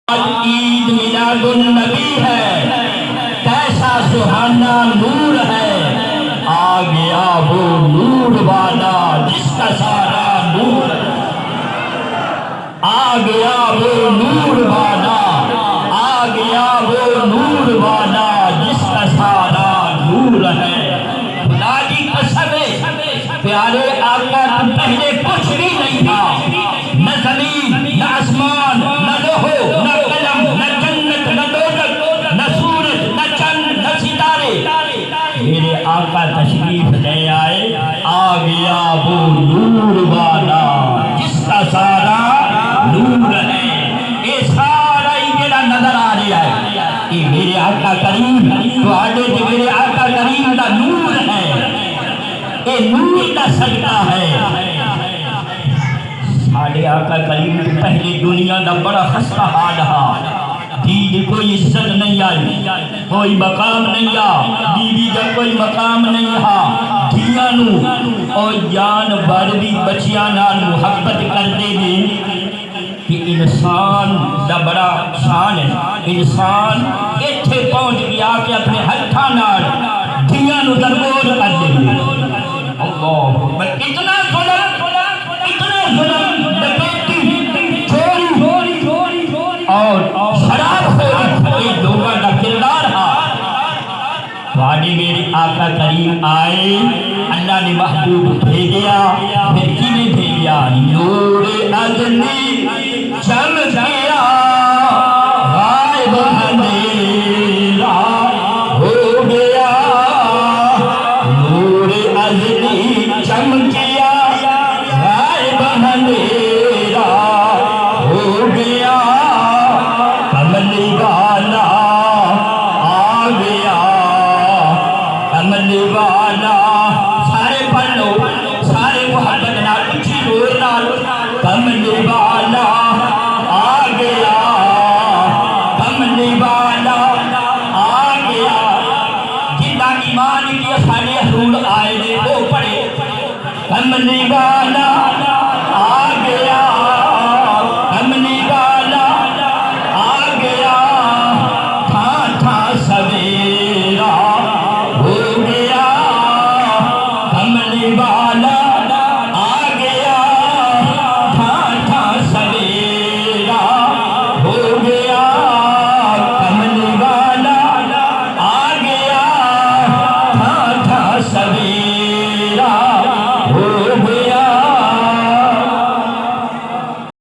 عید میلاد النبی ہے، کیسا سہانا نور ہے، آ گیا وہ نور والا جس کا سارا نور ہے، آ گیا وہ نور والا، آ گیا وہ نور والا جس کا سارا نور ہے۔ خدا کی قسم ہے پیارے آقا تو پہلے کچھ بھی نہیں تھا، نہ زمین نہ آسمان نہ لوح نہ قلم نہ جنت نہ دوزخ نہ سورج نہ چند نہ ستارے، میرے آقا تشریف لے آئے، آ گیا وہ نور والا جس کا سارا نور ہے۔ یہ سارا ہی میرا نظر آ رہا ہے، یہ میرے آقا کریم تو آڈے جو میرے آقا کریم کا نور ہے، یہ نور کا صدقہ ہے۔ ساڑھے آقا کریم تو پہلے دنیا دا بڑا خستہ حال رہا، دین کوئی عزت نہیں آئی، کوئی مقام نہیں آ، بیوی کا کوئی مقام نہیں آ، دھیاں نو اور جانور بھی بچیاں نال محبت کرتے ہیں کہ انسان دا بڑا شان ہے، انسان ایتھے پہنچ گیا کہ اپنے ہتھاں نال دھیاں نو درگور کر دے۔ اللہ اکبر، اتنا ظلم، اتنا ظلم، ڈکیتی، چوری اور شراب خوری، یہ لوگوں کا کردار ہے۔ وعدے میرے آقا کریم آئے، اللہ نے محبوب بھیجیا، پھر کینے بھیجیا؟ نور ازلی چمکیا، غائب اندھیرا ہو گیا، نور ازلی چمکیا، غائب اندھیرا ہو گیا، کملی والا آ گیا، کملی والا، سارے پڑھ لو، سارے محبت نال اچھی زور نال، کملی والا آ گیا، کملی والا آ گیا۔ جنہاں ایمان کی سارے حضور آئے نے وہ پڑھے، کملی والا